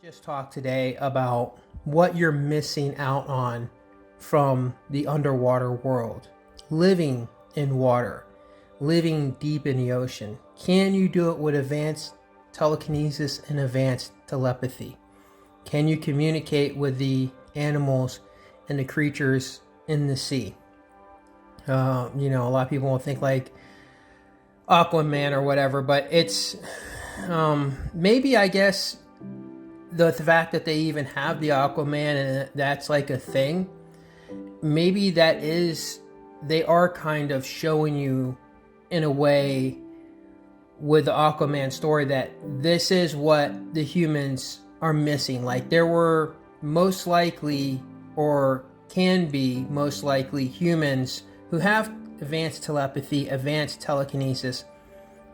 Just talk today about what you're missing out on from the underwater world. Living in water, living deep in the ocean. Can you do it with advanced telekinesis and advanced telepathy? Can you communicate with the animals and the creatures in the sea? A lot of people will think like Aquaman or whatever, but it's maybe, I guess, the fact that they even have the Aquaman and that's like a thing, maybe they are kind of showing you in a way with the Aquaman story that this is what the humans are missing. Like there were most likely, or can be most likely, humans who have advanced telepathy, advanced telekinesis,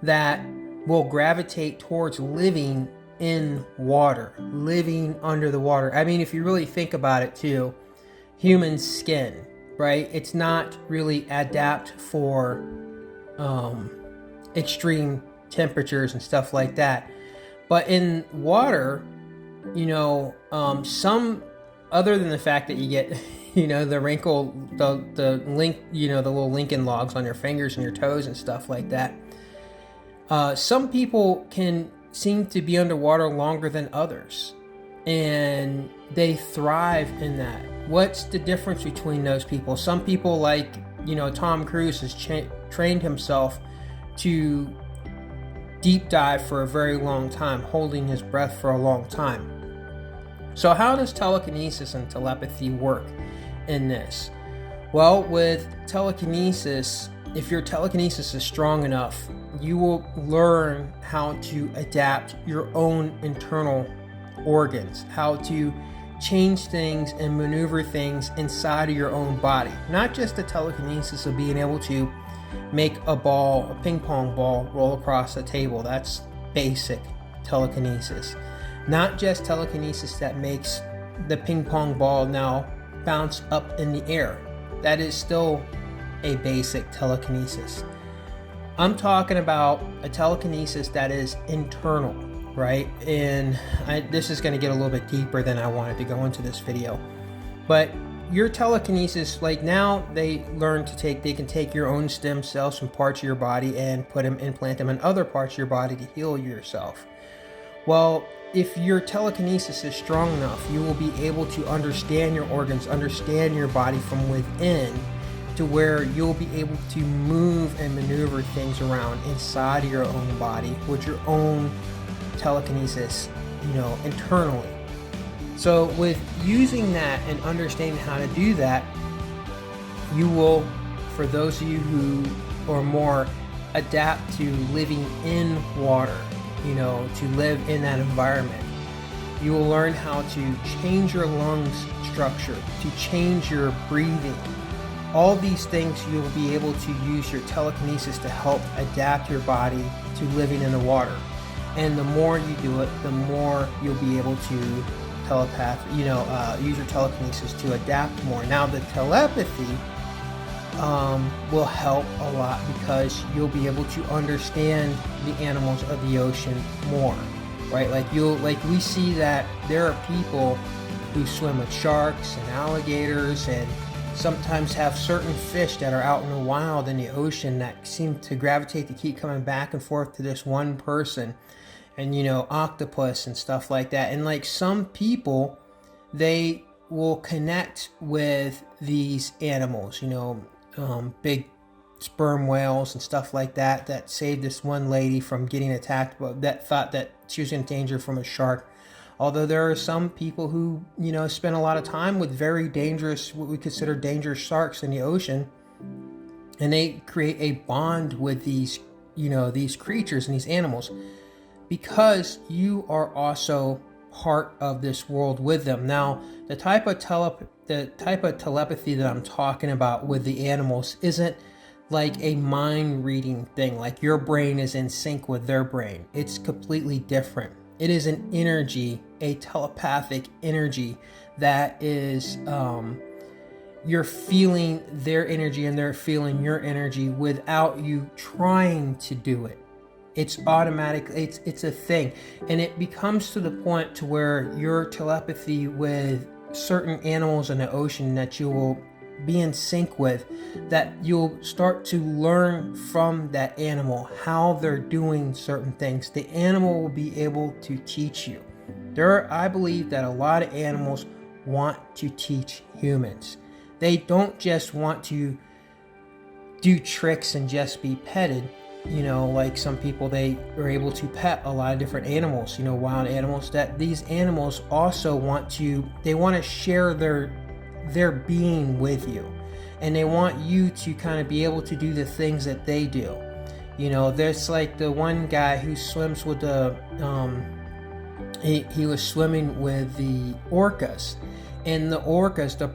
that will gravitate towards living in water, living under the water. I mean, if you really think about it too, human skin, right? It's not really adapt for extreme temperatures and stuff like that. But in water, some, other than the fact that you get, the wrinkle, the link, the little Lincoln logs on your fingers and your toes and stuff like that. Some people can seem to be underwater longer than others, and they thrive in that. What's the difference between those people? Some people, like Tom Cruise, has trained himself to deep dive for a very long time, holding his breath for a long time. So how does telekinesis and telepathy work in this? Well, with telekinesis, if your telekinesis is strong enough, you will learn how to adapt your own internal organs, how to change things and maneuver things inside of your own body. Not just the telekinesis of being able to make a ping pong ball, roll across the table. That's basic telekinesis. Not just telekinesis that makes the ping pong ball now bounce up in the air. That is still a basic telekinesis. I'm talking about a telekinesis that is internal, right? And this is going to get a little bit deeper than I wanted to go into this video. But your telekinesis, like now they can take your own stem cells from parts of your body and implant them in other parts of your body to heal yourself. Well, if your telekinesis is strong enough, you will be able to understand your organs, understand your body from within, to where you'll be able to move and maneuver things around inside of your own body with your own telekinesis, internally. So with using that and understanding how to do that, you will, for those of you who are more adapt to living in water, to live in that environment, you will learn how to change your lungs structure, to change your breathing. All these things you'll be able to use your telekinesis to help adapt your body to living in the water. And the more you do it, the more you'll be able to use your telekinesis to adapt more. Now the telepathy will help a lot because you'll be able to understand the animals of the ocean more, right? Like we see that there are people who swim with sharks and alligators and sometimes have certain fish that are out in the wild in the ocean that seem to gravitate to keep coming back and forth to this one person, and octopus and stuff like that. And like some people, they will connect with these animals, big sperm whales and stuff like that saved this one lady from getting attacked, but that thought that she was in danger from a shark. Although there are some people who, spend a lot of time with very dangerous, what we consider dangerous sharks in the ocean, and they create a bond with these, these creatures and these animals, because you are also part of this world with them. Now, the type of telepathy that I'm talking about with the animals isn't like a mind reading thing, like your brain is in sync with their brain. It's completely different. It is an energy, a telepathic energy that is, you're feeling their energy and they're feeling your energy without you trying to do it. It's automatic. It's a thing, and it becomes to the point to where your telepathy with certain animals in the ocean that you will be in sync with, that you'll start to learn from that animal how they're doing certain things. The animal will be able to teach you. I believe that a lot of animals want to teach humans. They don't just want to do tricks and just be petted. Like some people, they are able to pet a lot of different animals, wild animals, that these animals also want to share their being with you, and they want you to kind of be able to do the things that they do. There's like the one guy who swims with he was swimming with the orcas, and the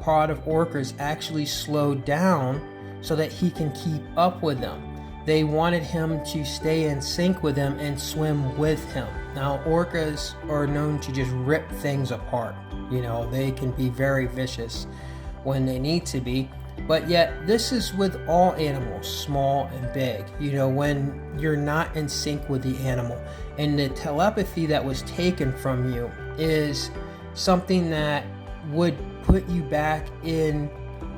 pod of orcas actually slowed down so that he can keep up with them. They wanted him to stay in sync with them and swim with him. Now, orcas are known to just rip things apart. They can be very vicious when they need to be. But yet, this is with all animals, small and big, when you're not in sync with the animal. And the telepathy that was taken from you is something that would put you back in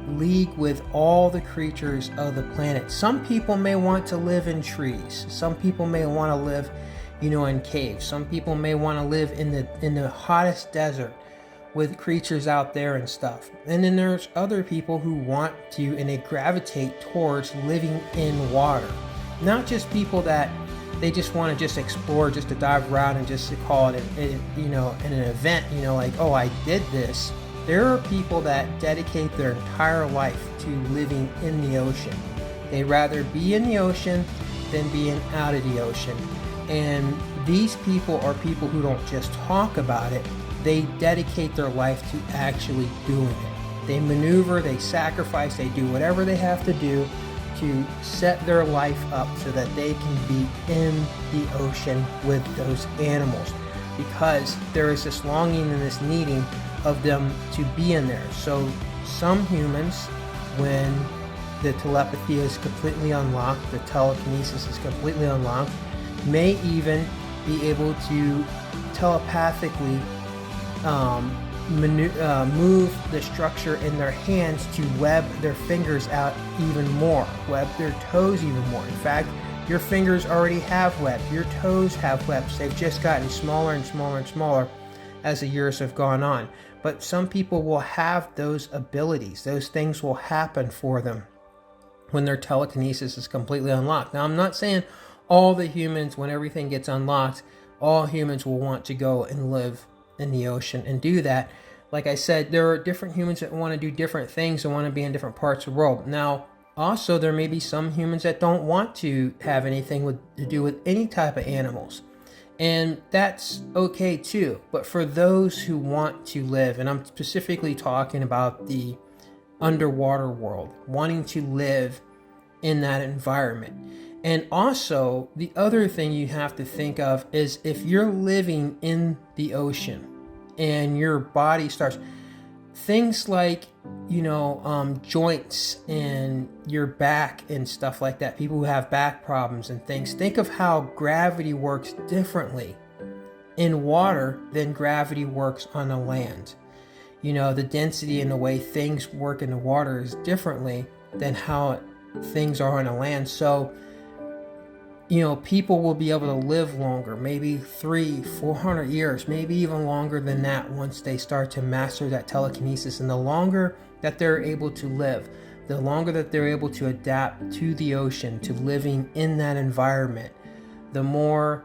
league with all the creatures of the planet. Some people may want to live in trees. Some people may want to live, in caves. Some people may want to live in the hottest desert with creatures out there and stuff. And then there's other people who want to, and they gravitate towards living in water. Not just people that they just want to just explore, just to dive around and just to call it an event, like, oh, I did this. There are people that dedicate their entire life to living in the ocean. They'd rather be in the ocean than being out of the ocean. And these people are people who don't just talk about it, they dedicate their life to actually doing it. They maneuver, they sacrifice, they do whatever they have to do to set their life up so that they can be in the ocean with those animals, because there is this longing and this needing of them to be in there. So some humans, when the telepathy is completely unlocked, the telekinesis is completely unlocked, may even be able to telepathically move the structure in their hands to web their fingers out even more, web their toes even more. In fact, your fingers already have webs, your toes have webs. They've just gotten smaller and smaller and smaller as the years have gone on. But some people will have those abilities. Those things will happen for them when their telekinesis is completely unlocked. Now, I'm not saying all the humans, when everything gets unlocked, all humans will want to go and live in the ocean and do that. Like I said, there are different humans that want to do different things and want to be in different parts of the world. Now, also, there may be some humans that don't want to have anything to do with any type of animals. And that's okay too. But for those who want to live, and I'm specifically talking about the underwater world, wanting to live in that environment. And also, the other thing you have to think of is if you're living in the ocean and your body starts, things like, joints in your back and stuff like that, people who have back problems and things, think of how gravity works differently in water than gravity works on the land. The density and the way things work in the water is differently than how things are on the land. So, people will be able to live longer, maybe 300-400 years, maybe even longer than that once they start to master that telekinesis. And the longer that they're able to live, the longer that they're able to adapt to the ocean, to living in that environment, the more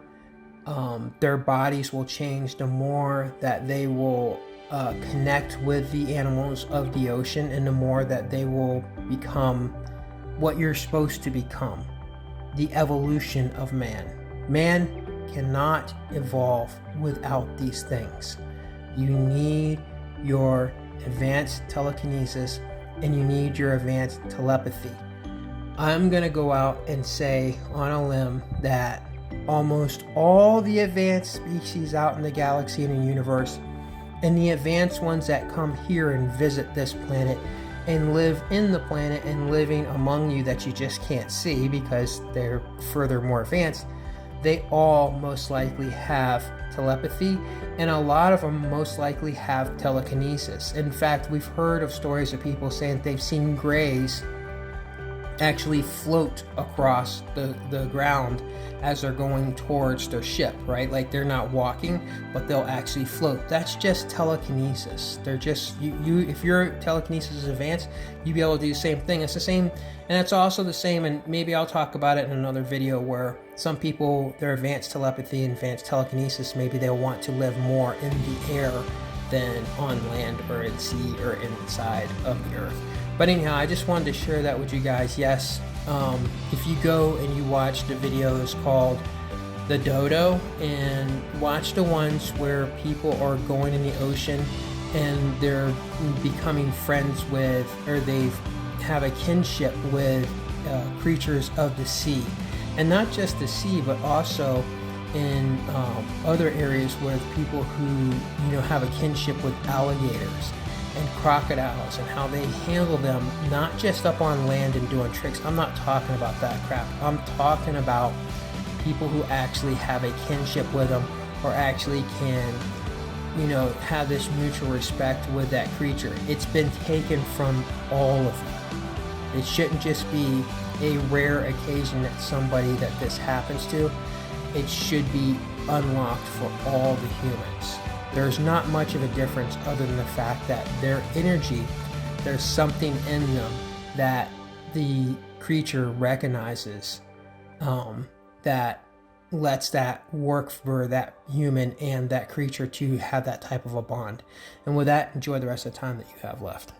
their bodies will change, the more that they will connect with the animals of the ocean, and the more that they will become what you're supposed to become. The evolution of man. Man cannot evolve without these things. You need your advanced telekinesis and you need your advanced telepathy. I'm going to go out and say on a limb that almost all the advanced species out in the galaxy and the universe, and the advanced ones that come here and visit this planet and live in the planet and living among you that you just can't see because they're further more advanced, they all most likely have telepathy, and a lot of them most likely have telekinesis. In fact, we've heard of stories of people saying they've seen grays actually float across the ground as they're going towards their ship, right? Like they're not walking, but they'll actually float. That's just telekinesis. They're just, you if your telekinesis is advanced, you'll be able to do the same thing. It's the same, and it's also the same, and maybe I'll talk about it in another video, where some people, their advanced telepathy and advanced telekinesis, maybe they'll want to live more in the air than on land or at sea or inside of the earth. But anyhow, I just wanted to share that with you guys. Yes, if you go and you watch the videos called The Dodo, and watch the ones where people are going in the ocean and they're becoming friends with, or they have a kinship with creatures of the sea. And not just the sea, but also in other areas where people who have a kinship with alligators and crocodiles, and how they handle them, not just up on land and doing tricks. I'm not talking about that crap. I'm talking about people who actually have a kinship with them, or actually can have this mutual respect with that creature. It's been taken from all of them. It shouldn't just be a rare occasion that somebody that this happens to. It should be unlocked for all the humans. There's not much of a difference other than the fact that their energy, there's something in them that the creature recognizes, that lets that work for that human and that creature to have that type of a bond. And with that, enjoy the rest of the time that you have left.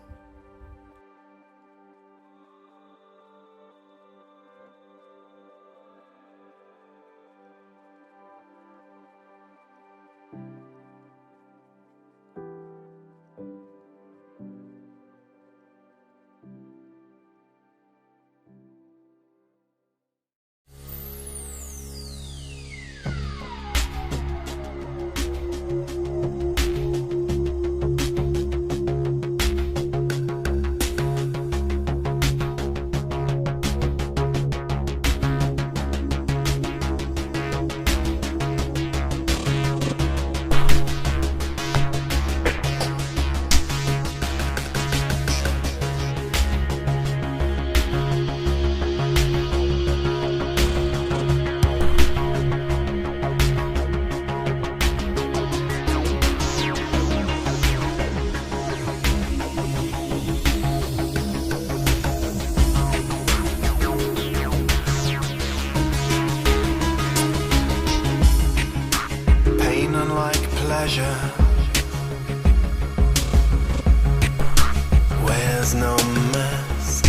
Wears no mask.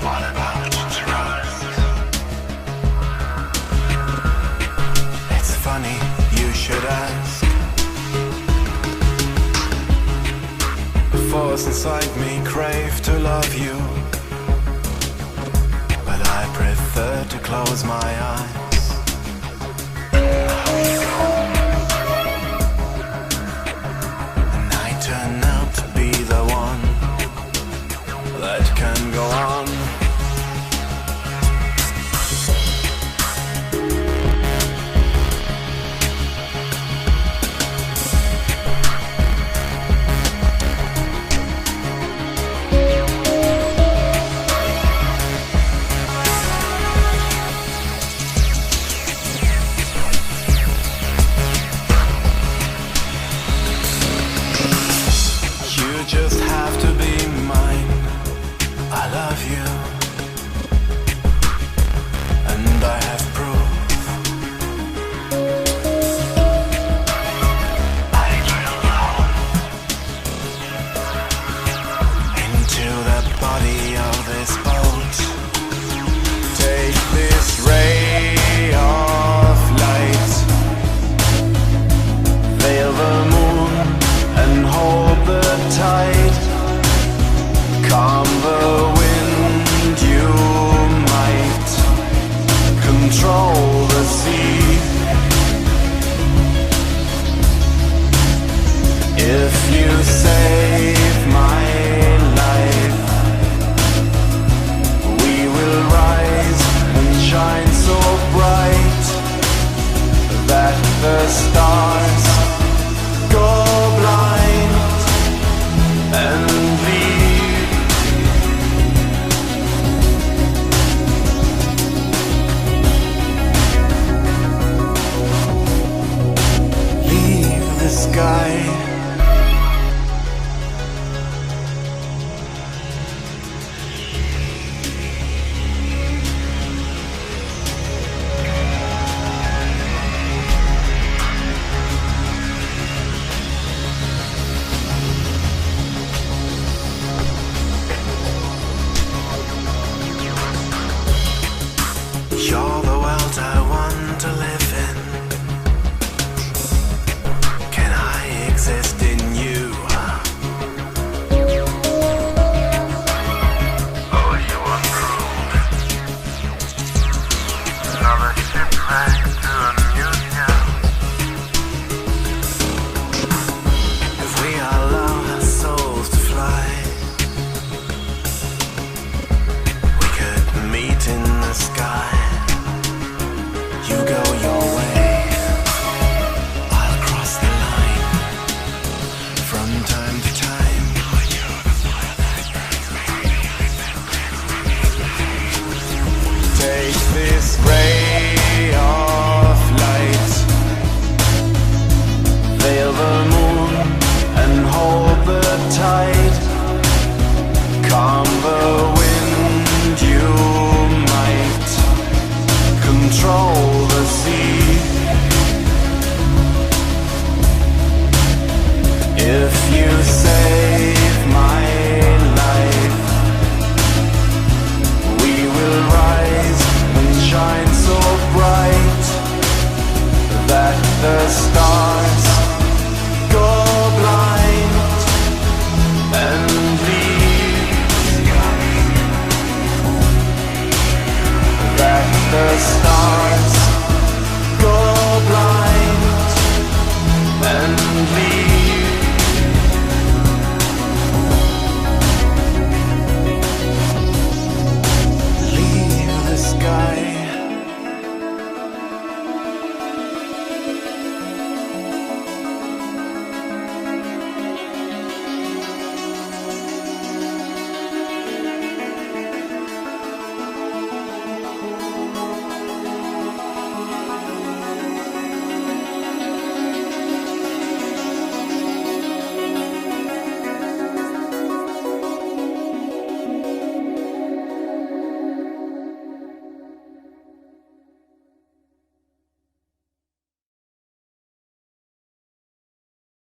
What about trust? It's funny, you should ask. The force inside me crave to love you, but I prefer to close my eyes. Turn out to be the one that can go on. the stars go blind and leave. Leave the sky. You're the world I want to live in. Can I exist in you? Oh, you unruled. Another shipwreck to a union. If we allow our souls to fly, we could meet in the sky. You go your way, I'll cross the line from time to time. Take this ray of light, veil the moon and hold the tide. Calm the wind, you might control the sea. If you save my life, we will rise and shine so bright that the stars